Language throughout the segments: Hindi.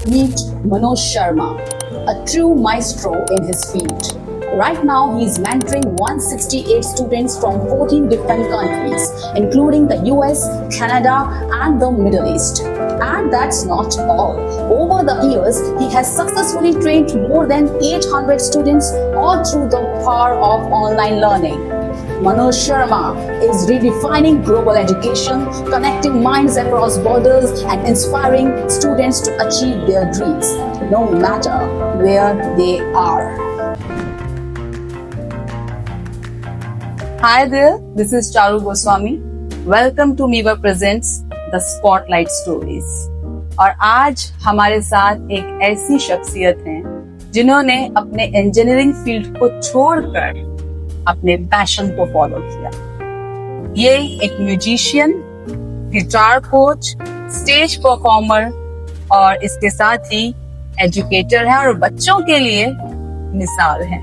Meet Manoj Sharma, a true maestro in his field. Right now, he is mentoring 168 students from 14 different countries, including the US, Canada, and the Middle East. And that's not all. Over the years, he has successfully trained more than 800 students all through the power of online learning. Manoj Sharma is redefining global education, connecting minds across borders, and inspiring students to achieve their dreams, no matter where they are. Hi there, this is Charu Goswami. Welcome to Miva Presents The Spotlight Stories. और आज हमारे साथ एक ऐसी शख्सियत है जिन्होंने अपने इंजीनियरिंग फील्ड को छोड़कर अपने पैशन को फॉलो किया। ये एक musician, guitar coach, stage performer और इसके साथ ही एजुकेटर है और बच्चों के लिए मिसाल है।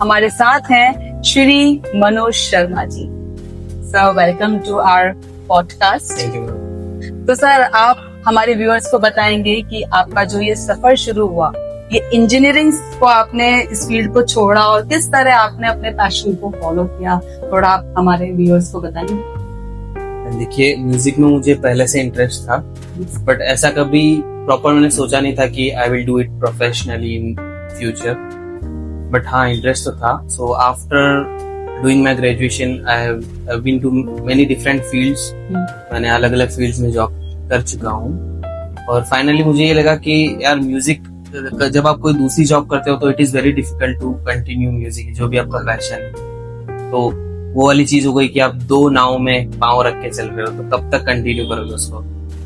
हमारे साथ हैं Shri Manoj Sharma ji. Sir, welcome to our podcast. Thank you. तो सर, आप हमारे व्यूअर्स को बताएंगे कि आपका जो ये सफर शुरू हुआ, ये इंजीनियरिंग को आपने इस फील्ड को छोड़ा और किस तरह आपने अपने पैशन को फॉलो किया, थोड़ा आप हमारे व्यूअर्स को बताएंगे। देखिए, म्यूजिक में मुझे पहले से इंटरेस्ट था, बट ऐसा कभी प्रॉपर मैंने सोचा नहीं था कि I will do it professionally in future. But हाँ, इंटरेस्ट तो था। So after doing my graduation I have been to many different fields. मैंने अलग अलग फील्ड्स में जॉब कर चुका हूँ और फाइनली मुझे ये लगा कि यार म्यूजिक, जब आप कोई दूसरी जॉब करते हो तो it is very difficult to continue music, जो भी आपका पैशन है। तो वो वाली चीज हो गई कि आप दो नाव में पांव रख के चल रहे हो, तो कब तक कंटिन्यू करोगे उसको।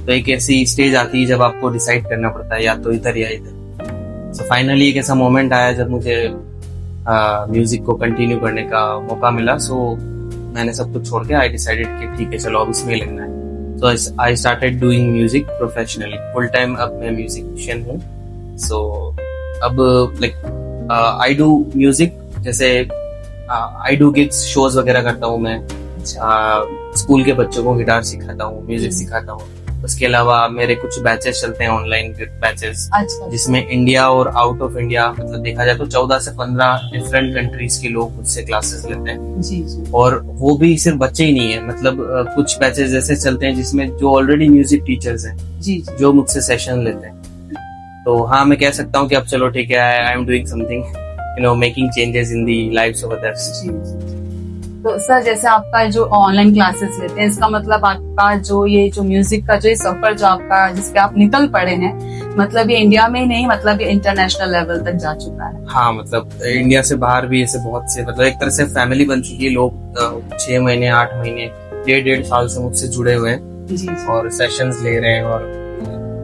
तो एक ऐसी स्टेज आती है जब आपको डिसाइड करना पड़ता है या तो इधर या इधर। सो फाइनली एक ऐसा मोमेंट आया जब मुझे म्यूजिक को कंटिन्यू करने का मौका मिला। सो मैंने सब कुछ छोड़ के आई डिसाइडेड कि ठीक है, चलो अब इसमें लगना है। So I started doing music professionally, full time अब मैं म्यूजिशियन हूँ। सो अब लाइक आई डू म्यूजिक, जैसे आई डू गिग्स, शोज वगैरह करता हूँ मैं। स्कूल के बच्चों को गिटार सिखाता हूँ, म्यूजिक सिखाता हूँ। उसके अलावा मेरे कुछ बैचेस चलते हैं, ऑनलाइन बैचेस, जिसमें इंडिया और आउट ऑफ इंडिया, मतलब देखा जाए तो 14 से 15 डिफरेंट कंट्रीज के लोग मुझसे क्लासेस लेते हैं। जी। और वो भी सिर्फ बच्चे ही नहीं है, मतलब कुछ बैचेस ऐसे चलते हैं जिसमें जो ऑलरेडी म्यूजिक टीचर्स हैं, जो मुझसे सेशन लेते हैं। तो हाँ, मैं कह सकता हूँ कि अब चलो ठीक है, I am doing something, you know, making changes in the lives of others. तो सर, जैसे आपका जो ऑनलाइन क्लासेस लेते हैं, इसका मतलब आपका जो म्यूजिक का जो ये सफर जो आपका जिसपे आप निकल पड़े हैं, मतलब ये इंडिया में ही नहीं, मतलब ये इंटरनेशनल लेवल तक जा चुका है। हाँ, मतलब इंडिया से बाहर भी ऐसे बहुत से, मतलब एक तरह से फैमिली बन चुकी है। लोग 6 महीने 8 महीने 1.5 साल से मुझसे जुड़े हुए हैं। जी। और सेशंस ले रहे हैं और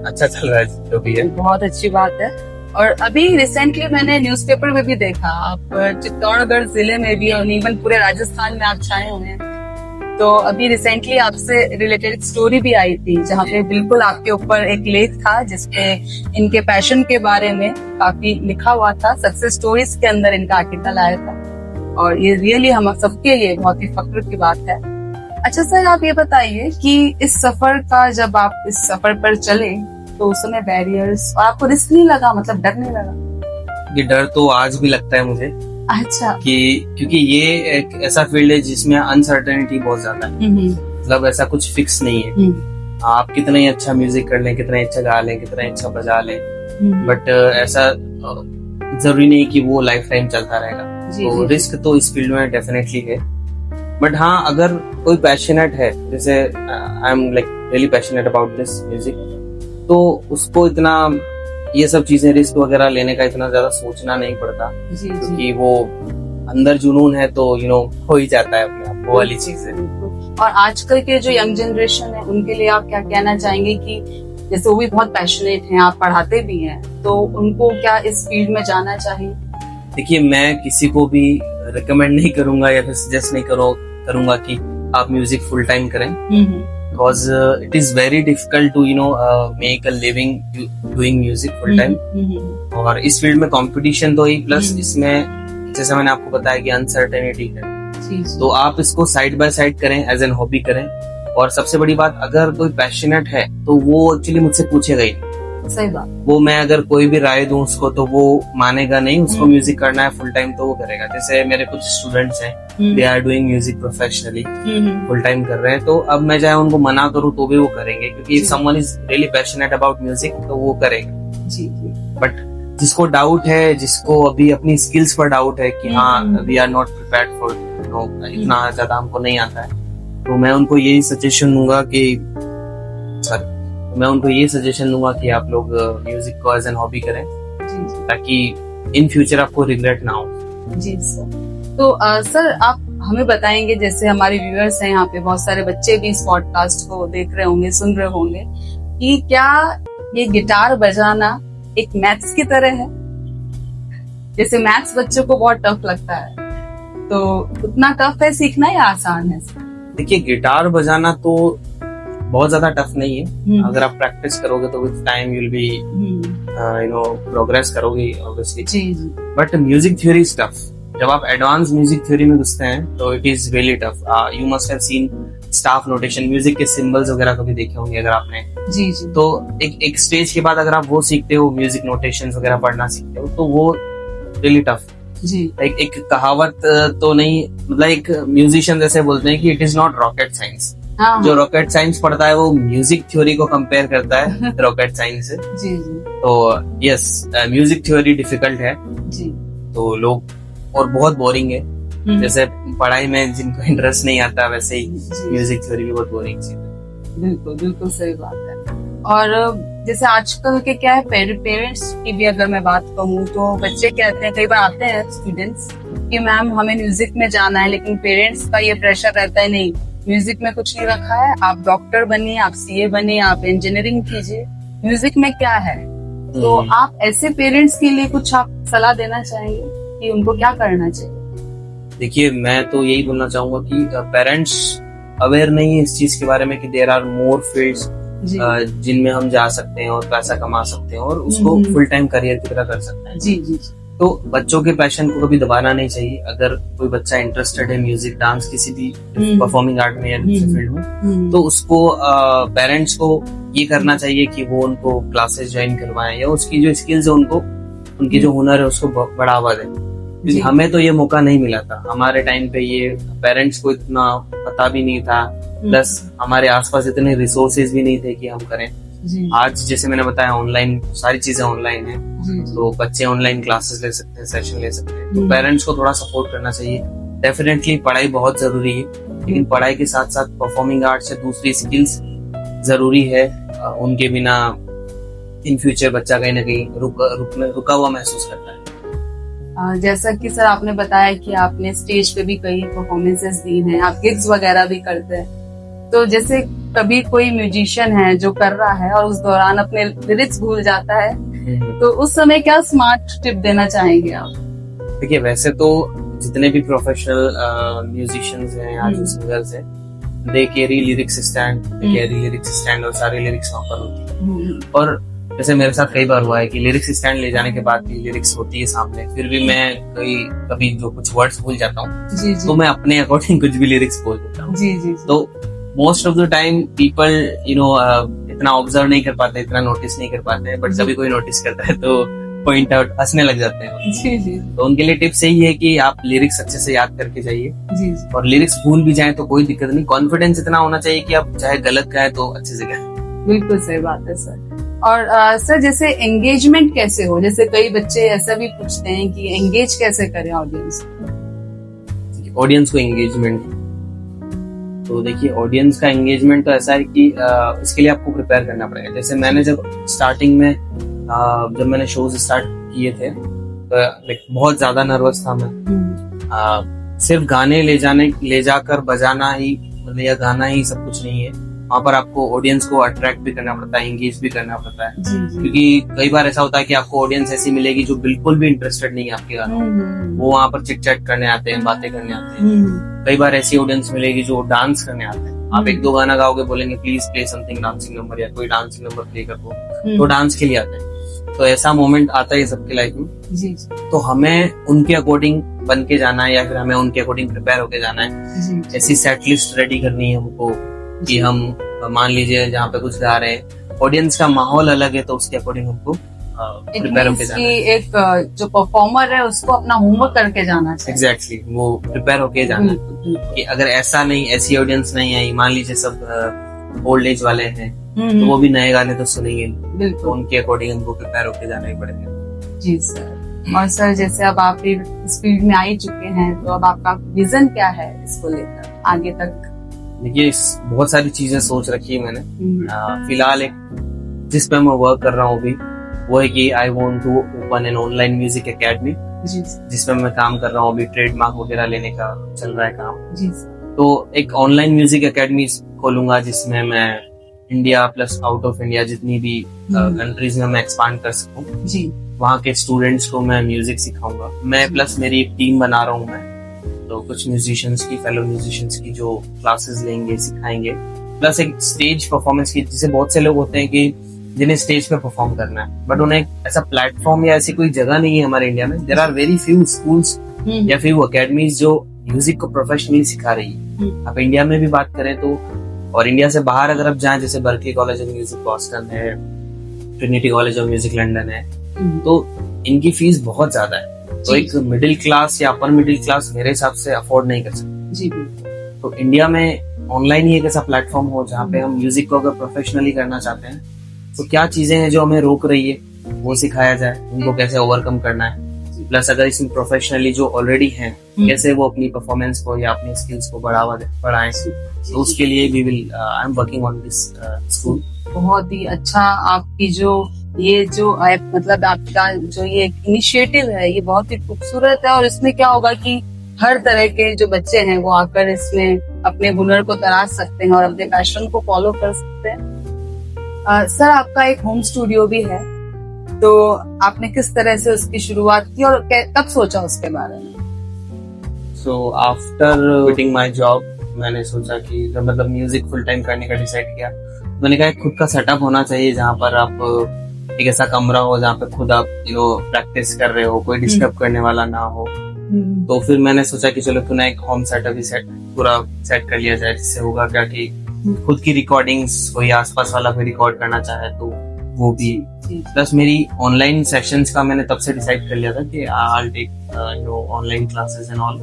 अच्छा चल रहा है जो भी है। बहुत अच्छी बात है। और अभी रिसेंटली मैंने न्यूज़पेपर में भी देखा, आप चित्तौड़गढ़ जिले में भी और इवन पूरे राजस्थान में आप छाए हुए हैं। तो अभी रिसेंटली आपसे रिलेटेड एक स्टोरी भी आई थी, जहाँ पे बिल्कुल आपके ऊपर एक लेख था जिसपे इनके पैशन के बारे में काफी लिखा हुआ था। सक्सेस स्टोरीज के अंदर इनका आर्टिकल आया था और ये रियली हम सबके लिए बहुत ही फख्र की बात है। अच्छा सर, आप ये बताइए कि इस सफर का, जब आप इस सफर पर चले तो उस समय बैरियर्स और आपको रिस्क नहीं लगा, मतलब डर नहीं लगा? ये डर तो आज भी लगता है मुझे। अच्छा। कि क्योंकि ये एक ऐसा फील्ड है जिसमें अनसर्टेनिटी बहुत ज्यादा है। मतलब ऐसा कुछ फिक्स नहीं है। आप कितना ही अच्छा म्यूजिक कर लें, कितना ही अच्छा गा लें, कितना ही अच्छा बजा लें, बट ऐसा जरूरी नहीं कि वो लाइफ टाइम चलता रहेगा। तो रिस्क तो इस फील्ड में डेफिनेटली है। बट हाँ, अगर कोई पैशनेट है, जैसे I am like really passionate about this music, तो उसको इतना ये सब चीजें, रिस्क वगैरह लेने का इतना ज्यादा सोचना नहीं पड़ता, क्योंकि वो अंदर जुनून है तो यू नो हो ही जाता है अपने आप, वो वाली चीज है। और आजकल के जो यंग जनरेशन है, उनके लिए आप क्या कहना चाहेंगे कि जैसे वो भी बहुत पैशनेट हैं, आप पढ़ाते भी हैं, तो उनको क्या इस फील्ड में जाना चाहिए? देखिए, मैं किसी को भी रिकमेंड नहीं करूंगा या फिर सजेस्ट नहीं करूंगा कि आप म्यूजिक फुल टाइम करें, because it is very difficult to make a living doing music full time। और इस फील्ड में कंपटीशन तो ही, प्लस इसमें जैसे मैंने आपको बताया कि अनसर्टेनिटी है। तो आप इसको साइड बाय साइड करें, एज एन हॉबी करें। और सबसे बड़ी बात, अगर कोई पैशनेट है तो वो एक्चुअली मुझसे पूछेगा ही नहीं सही बात। वो मैं अगर कोई भी राय दूं उसको तो वो मानेगा नहीं, उसको म्यूजिक करना है फुल टाइम तो वो करेगा। जैसे मेरे कुछ स्टूडेंट्स हैं, they are doing music professionally, full time कर रहे हैं, तो अब मैं चाहे उनको मना करूं तो भी वो करेंगे, क्योंकि if someone is really passionate about music तो वो करेगा। जी जी। बट जिसको डाउट है, जिसको अभी अपनी स्किल्स पर डाउट है कि हाँ we are not prepared for इतना ज्यादा हमको नहीं आता है, तो मैं उनको यही सजेशन दूंगा कि आप लोग म्यूजिक को एज एन हॉबी करें, ताकि इन फ्यूचर आपको रिग्रेट ना हो। जी सर। तो सर आप हमें बताएंगे, जैसे हमारे व्यूअर्स हैं यहाँ पे, बहुत सारे बच्चे भी इस पॉडकास्ट को देख रहे होंगे, सुन रहे होंगे, कि क्या ये गिटार बजाना एक मैथ्स की तरह है? जैसे मैथ्स बच्चों को बहुत टफ लगता है, तो उतना टफ है सीखना या आसान है? देखिए, गिटार बजाना तो बहुत ज्यादा टफ नहीं है। अगर आप प्रैक्टिस करोगे तो with time you will be progress करोगे ऑब्वियसली। जी जी। But music theory is tough. जब आप एडवांस म्यूजिक थ्योरी में घुसते हैं तो it is really tough. You must have seen staff notation, music के सिंबल्स वगैरह कभी देखे होंगे अगर आपने। जी जी। तो एक स्टेज के बाद अगर आप वो सीखते हो, म्यूजिक नोटेशंस वगैरह पढ़ना सीखते हो, तो वो रियली टफ जी। एक कहावत तो नहीं, मतलब एक म्यूजिशियन जैसे बोलते हैं कि it is not rocket science. जो रॉकेट साइंस पढ़ता है वो म्यूजिक थ्योरी को कंपेयर करता है रॉकेट साइंस से। जी जी। तो यस, म्यूजिक थ्योरी डिफिकल्ट है जी। तो लोग, और बहुत बोरिंग है। जैसे पढ़ाई में जिनको इंटरेस्ट नहीं आता, वैसे ही म्यूजिक थ्योरी भी बहुत बोरिंग चीज है। बिल्कुल बिल्कुल सही बात है। और जैसे आजकल के क्या है, पेरेंट्स की भी अगर मैं बात कहूँ तो बच्चे कहते हैं, कई बार आते हैं स्टूडेंट्स कि मैम हमें म्यूजिक में जाना है, लेकिन पेरेंट्स का ये प्रेशर रहता है, नहीं म्यूजिक में कुछ नहीं रखा है, आप डॉक्टर बनिए, आप सीए बनिए, आप इंजीनियरिंग कीजिए, म्यूजिक में क्या है? तो आप ऐसे पेरेंट्स के लिए कुछ आप सलाह देना चाहेंगे कि उनको क्या करना चाहिए? देखिए, मैं तो यही बोलना चाहूंगा कि पेरेंट्स अवेयर नहीं है इस चीज के बारे में कि देयर आर मोर फील्ड्स जिनमें हम जा सकते हैं और पैसा कमा सकते हैं और उसको फुल टाइम करियर की तरह कर सकते हैं। जी जी। तो बच्चों के पैशन को कभी दबाना नहीं चाहिए। अगर कोई बच्चा इंटरेस्टेड है म्यूजिक, डांस, किसी भी परफॉर्मिंग आर्ट में या दूसरे फील्ड में, तो उसको पेरेंट्स को ये करना चाहिए कि वो उनको क्लासेस ज्वाइन करवाएं या उसकी जो स्किल्स है उनको, उनकी जो हुनर है उसको बढ़ावा दें। क्योंकि हमें तो ये मौका नहीं मिला था, हमारे टाइम पे ये पेरेंट्स को इतना पता भी नहीं था, प्लस हमारे आसपास इतने रिसोर्सेज भी नहीं थे कि हम करें। आज जैसे मैंने बताया, ऑनलाइन सारी चीजें ऑनलाइन है, तो बच्चे ऑनलाइन क्लासेस ले सकते हैं, सेशन ले सकते हैं। तो पेरेंट्स को थोड़ा सपोर्ट करना चाहिए। डेफिनेटली पढ़ाई बहुत जरूरी है, लेकिन पढ़ाई के साथ साथ परफॉर्मिंग आर्ट्स या दूसरी स्किल्स जरूरी है। उनके बिना इन फ्यूचर बच्चा कहीं ना कहीं रुका हुआ महसूस करता है। जैसा कि सर आपने बताया कि आपने स्टेज पे भी कई परफॉर्मेंसेस दी हैं, आप गिग्स वगैरह भी करते हैं, तो जैसे कभी कोई म्यूजिशियन है जो कर रहा है और उस दौरान अपने लिरिक्स भूल जाता है, तो उस समय क्या स्मार्ट टिप देना चाहेंगे आप? देखिए, वैसे तो जितने भी प्रोफेशनल म्यूजिशियंस हैं या जो सिंगर्स हैं, दे कैरी लिरिक्स स्टैंड और सारी लिरिक्स वहाँ पर होती है। और जैसे मेरे साथ कई बार हुआ है कि लिरिक्स स्टैंड ले जाने के बाद भी लिरिक्स होती है सामने, फिर भी मैं कभी जो कुछ वर्ड्स भूल जाता हूँ, तो मैं अपने अकॉर्डिंग कुछ भी लिरिक्स बोल देता हूँ। तो most of the time people इतना ऑब्जर्व नहीं कर पाते, इतना नोटिस नहीं कर पाते, बट कभी कोई नोटिस करता है तो पॉइंट आउट, हंसने लग जाते हैं। जी। तो उनके लिए टिप्स यही है कि आप लिरिक्स अच्छे से याद करके जाइए, और लिरिक्स भूल भी जाए तो कोई दिक्कत नहीं, कॉन्फिडेंस इतना होना चाहिए कि आप चाहे गलत गाए तो अच्छे से गाए। बिल्कुल सही बात है सर। और सर जैसे एंगेजमेंट कैसे हो, जैसे कई बच्चे ऐसा भी पूछते हैं कि एंगेज कैसे करें ऑडियंस को एंगेजमेंट। तो देखिए, ऑडियंस का एंगेजमेंट तो ऐसा है कि इसके लिए आपको प्रिपेयर करना पड़ेगा। जैसे मैंने जब स्टार्टिंग में जब मैंने शोज स्टार्ट किए थे तो बहुत ज्यादा नर्वस था मैं। सिर्फ गाने ले जाकर बजाना ही, मतलब या गाना ही सब कुछ नहीं है, वहाँ पर आपको ऑडियंस को अट्रैक्ट भी करना पड़ता है, एंगेज भी करना पड़ता है। क्योंकि कई बार ऐसा होता है कि आपको ऑडियंस ऐसी मिलेगी जो बिल्कुल भी इंटरेस्टेड नहीं है आपके गानों में, वो वहाँ पर चिट चैट करने आते हैं, बातें करने आते हैं। कई बार ऐसी ऑडियंस मिलेगी जो डांस करने आते हैं। आप एक दो गाना गाओगे, बोलेंगे please play something dancing number, या कोई डांसिंग नंबर प्ले कर दो, तो डांस के लिए आते हैं। तो ऐसा मोमेंट आता है सबकी लाइफ में। तो हमें उनके अकॉर्डिंग बन के जाना है, या फिर हमें उनके अकॉर्डिंग प्रिपेयर होके जाना है। ऐसी सेट लिस्ट रेडी करनी है हमको कि हम मान लीजिए जहाँ पे कुछ गा रहे हैं ऑडियंस का माहौल अलग है, तो उसके अकॉर्डिंग हमको इट प्रिपेयर होके मीन्स जाना कि है। एक जो परफॉर्मर है उसको अपना होमवर्क करके जाना चाहिए। एग्जैक्टली, वो प्रिपेयर होके जाना है बिल्कुल, बिल्कुल। कि अगर ऐसा नहीं, ऐसी ऑडियंस नहीं है, मान लीजिए सब ओल्ड एज वाले हैं, तो वो भी नए गाने तो सुनेंगे, तो बिल्कुल उनके अकॉर्डिंग हमको प्रिपेयर होके जाना ही पड़ेगा। जी सर। और सर जैसे अब आप इस फील्ड में आ ही चुके हैं, तो अब आपका विजन क्या है इसको लेकर आगे तक? देखिए, बहुत सारी चीजें सोच रखी है मैंने। फिलहाल एक जिस पे मैं वर्क कर रहा हूँ अभी, वो है कि I want to open an online music academy, जी जिसमें मैं काम कर रहा हूँ अभी। ट्रेडमार्क वगैरह लेने का चल रहा है काम। जी तो एक ऑनलाइन म्यूजिक एकेडमी खोलूंगा, जिसमें मैं India plus out of India जितनी भी कंट्रीज में मैं एक्सपांड कर सकूं, जी वहाँ के स्टूडेंट्स को मैं म्यूजिक सिखाऊंगा। मैं प्लस मेरी एक टीम बना रहा हूँ मैं, तो कुछ म्यूजिशियंस की, फेलो म्यूजिशियंस की जो क्लासेस लेंगे, सिखाएंगे, प्लस एक स्टेज परफॉर्मेंस की। जैसे बहुत से लोग होते हैं कि जिन्हें स्टेज पे परफॉर्म करना है, बट उन्हें ऐसा प्लेटफॉर्म या ऐसी कोई जगह नहीं है हमारे इंडिया में। There are very few schools या फ्यू अकेडमीज जो म्यूजिक को प्रोफेशनली सिखा रही है। आप इंडिया में भी बात करें तो, और इंडिया से बाहर अगर आप जाएं, जैसे Berklee college of music Boston है, Trinity college of music London है, तो इनकी फीस बहुत ज्यादा है। तो एक मिडिल क्लास या अपर मिडिल क्लास मेरे हिसाब से अफोर्ड नहीं कर सकते जी। तो इंडिया में ऑनलाइन ही एक ऐसा प्लेटफॉर्म हो जहाँ पे हम म्यूजिक को अगर प्रोफेशनली करना चाहते हैं, तो क्या चीजें हैं जो हमें रोक रही है, वो सिखाया जाए, उनको कैसे ओवरकम करना है। प्लस अगर इसमें प्रोफेशनली जो ऑलरेडी हैं, कैसे वो अपनी परफॉर्मेंस को या अपनी स्किल्स को बढ़ाएं, तो उसके लिए we will I am working on this school. बहुत ही अच्छा आपकी जो मतलब आपका जो ये इनिशिएटिव है, ये बहुत ही खूबसूरत है। और इसमें क्या होगा कि हर तरह के जो बच्चे हैं वो आकर इसमें अपने हुनर को तराश सकते हैं और अपने पैशन को फॉलो कर सकते हैं। सर आपका एक होम स्टूडियो भी है, तो आपने किस तरह से उसकी शुरुआत की और कब सोचा उसके बारे में? So after quitting my job, मैंने सोचा कि मतलब म्यूजिक फुल टाइम करने का डिसाइड किया। मैंने कहा खुद का सेटअप होना चाहिए, जहाँ पर आप एक ऐसा कमरा हो जहाँ पे खुद आप प्रैक्टिस कर रहे हो, कोई डिस्टर्ब करने वाला ना हो। तो फिर मैंने सोचा कि चलो क्यों ना एक होम सेटअप ही पूरा सेट कर लिया जाए, जिससे होगा क्या कि खुद की रिकॉर्डिंग्स कोई आसपास वाला भी रिकॉर्ड करना चाहे तो वो भी। प्लस मेरी ऑनलाइन सेशंस का मैंने तब से डिसाइड कर लिया था कि I will take online classes and all.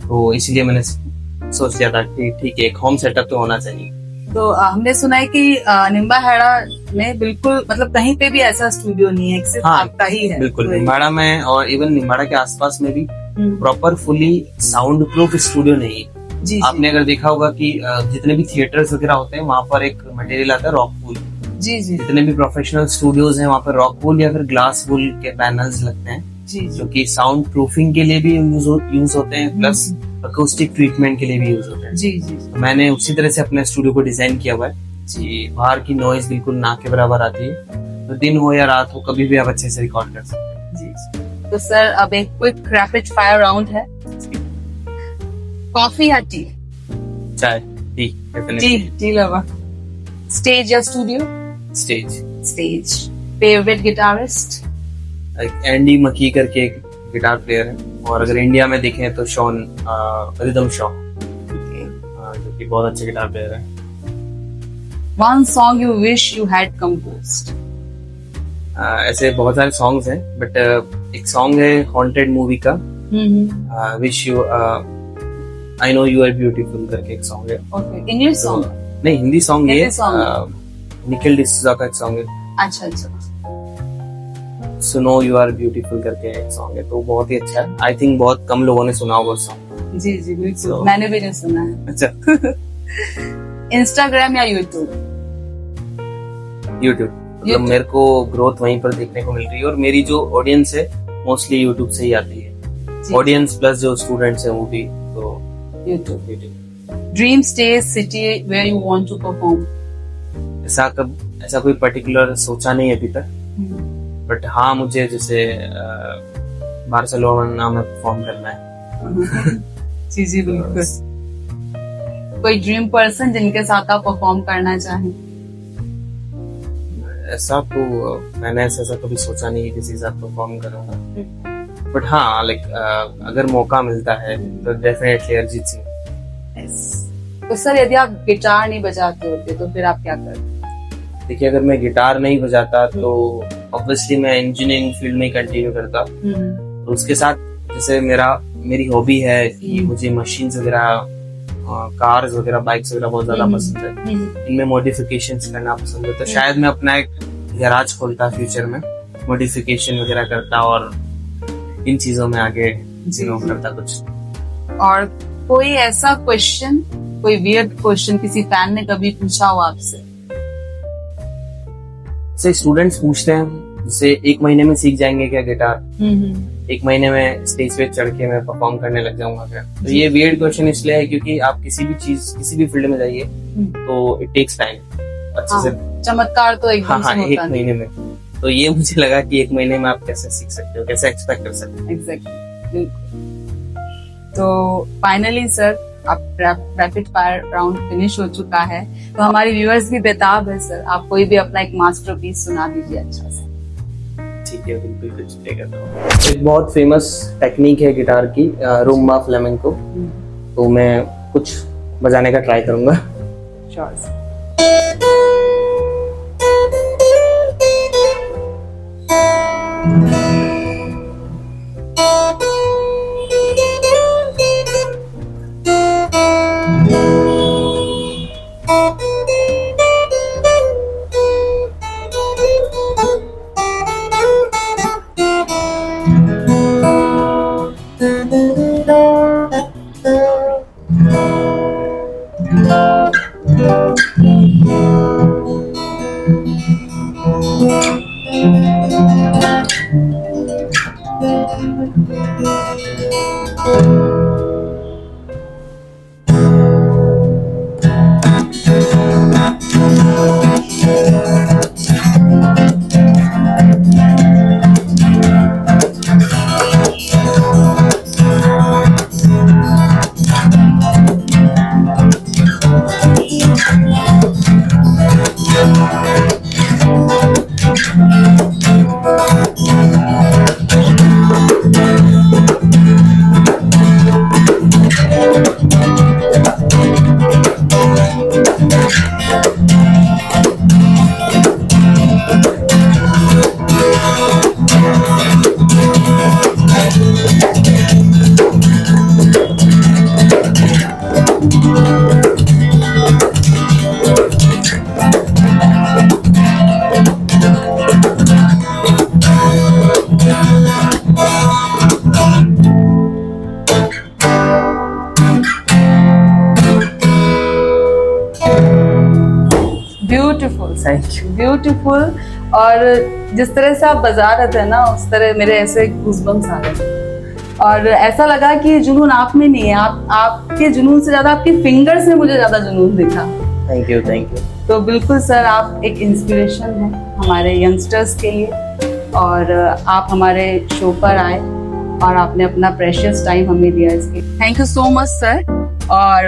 तो इसलिए मैंने सोच लिया था कि ठीक है, एक होम सेटअप तो होना चाहिए। तो हमने सुना है कि निम्बाहेड़ा में बिल्कुल मतलब कहीं पे भी ऐसा स्टूडियो नहीं है, सिर्फ आपका ही है। बिल्कुल, निम्बाड़ा में और इवन निम्बाड़ा के आसपास में भी proper fully sound proof studio नहीं है। जी, आपने अगर देखा होगा कि जितने भी थिएटर्स वगैरह होते हैं, वहाँ पर एक मटेरियल आता है रॉक वूल। जी जी। जितने भी प्रोफेशनल स्टूडियोज हैं, वहाँ पर रॉक वूल या फिर ग्लास वूल के पैनल्स लगते हैं, जी, जो कि साउंड प्रूफिंग के लिए भी यूज होते हैं, प्लस अकॉस्टिक ट्रीटमेंट के लिए भी यूज होते हैं। जी जी। मैंने उसी तरह से अपने स्टूडियो को डिजाइन किया हुआ है कि बाहर की नॉइज बिल्कुल ना के बराबर आती है, तो दिन हो या रात हो कभी भी आप अच्छे से रिकॉर्ड कर सकते हैं। जी। तो सर अब एक क्विक रैपिड फायर राउंड है। कॉफी या tea? Chai, tea, definitely tea lover. Stage या studio? Stage. Stage. Favourite guitarist? Andy McKee करके एक गिटार प्लेयर है, और अगर इंडिया में देखें तो शॉन रिदम शॉ, जो कि बहुत अच्छे गिटार प्लेयर है। One song you wish you had composed? ऐसे बहुत सारे सॉन्ग्स हैं, बट एक सॉन्ग है हॉन्टेड मूवी का, wish you I know you are beautiful करके एक सॉन्ग है। Okay, English song? नहीं, हिंदी सॉन्ग ये song निखिल डिसूजा का एक सॉन्ग है। अच्छा अच्छा। सुनो यू आर ब्यूटीफुल करके एक सॉन्ग है, तो बहुत ही अच्छा है। आई थिंक बहुत कम लोगों ने सुना होगा उस सॉन्ग। जी जी बिल्कुल, मैंने भी नहीं सुना है। अच्छा। इंस्टाग्राम या यूट्यूब? यूट्यूब। मतलब मेरे को ग्रोथ वहीं पर देखने को मिल रही है, और मेरी जो ऑडियंस है मोस्टली यूट्यूब से ही आती है। ऑडियंस प्लस जो स्टूडेंट्स हैं वो भी, तो YouTube. Dream stage city where you want to perform? ऐसा कोई पर्टिकुलर सोचा नहीं अभी तक, बट हाँ मुझे जैसे बार्सिलोना में परफॉर्म करना है। जी जी बिल्कुल। कोई ड्रीम पर्सन जिनके साथ आप परफॉर्म करना चाहें? ऐसा तो मैंने ऐसा कभी सोचा नहीं किसी के साथ परफॉर्म करूंगा, बट हाँ लाइक अगर मौका मिलता है तो डेफिनेटली अरिजीत सिंह। तो सर यदि आप गिटार नहीं बजाते होते तो फिर आप क्या करते? देखिए अगर मैं गिटार नहीं बजाता तो ऑब्वियसली मैं इंजीनियरिंग फील्ड में ही कंटिन्यू करता। तो उसके साथ जैसे मेरी हॉबी है कि मुझे मशीन्स वगैरह, कार्स वगैरह, बाइक्स वगैरह बहुत ज्यादा पसंद है। इनमें मॉडिफिकेशंस करना पसंद है, तो शायद मैं अपना एक गैराज खोलता फ्यूचर में, मॉडिफिकेशन वगैरह करता और इन चीजों में आगे करता कुछ। और कोई ऐसा क्वेश्चन, कोई वियर्ड क्वेश्चन किसी फैन ने कभी पूछा हो आपसे? जैसे स्टूडेंट्स पूछते हैं, जैसे 1 महीने में सीख जाएंगे क्या गिटार, 1 महीने में स्टेज पे चढ़ के मैं परफॉर्म करने लग जाऊंगा क्या? तो ये वियर्ड क्वेश्चन इसलिए है क्योंकि आप किसी भी फील्ड में जाइए तो इट टेक्स टाइम अच्छे से। चमत्कार तो एकदम से होता 1 महीने में। तो ये मुझे लगा कि 1 महीने में आप कैसे सीख सकते हो, कैसे एक्सपेक्ट कर सकते हो। एग्जैक्टली। तो फाइनली सर, आप रैपिड फायर राउंड फिनिश हो चुका है, तो हमारे व्यूअर्स भी बेताब है सर, आप कोई भी अपना एक मास्टरपीस सुना दीजिए अच्छा से। ठीक है, बिल्कुल कुछ प्ले करता हूँ। एक बहुत फेमस टेक्निक है गिटार की, रूम्बा फ्लेमेंको, तो मैं कुछ बजाने का ट्राई करूंगा। Sure sir. ब्यूटीफुल। और जिस तरह से आप बजा रहे थे ना, उस तरह मेरे ऐसे गूज़बम्स आ रहे थे और ऐसा लगा कि जुनून आप में नहीं है, आपके जुनून से ज्यादा आपके फिंगर्स में मुझे ज्यादा जुनून दिखा। Thank you. तो बिल्कुल सर, आप एक इंस्पिरेशन हैं हमारे यंगस्टर्स के लिए, और आप हमारे शो पर आए और आपने अपना प्रेशियस टाइम हमें दिया इसके। Thank you so much sir. और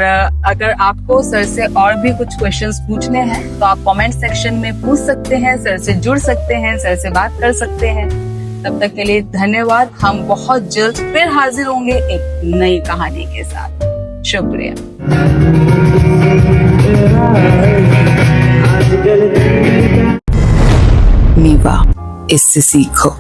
अगर आपको सर से और भी कुछ क्वेश्चंस पूछने हैं तो आप कमेंट सेक्शन में पूछ सकते हैं, सर से जुड़ सकते हैं, सर से बात कर सकते हैं। तब तक के लिए धन्यवाद। हम बहुत जल्द फिर हाजिर होंगे एक नई कहानी के साथ। शुक्रिया। मीवा, इससे सीखो।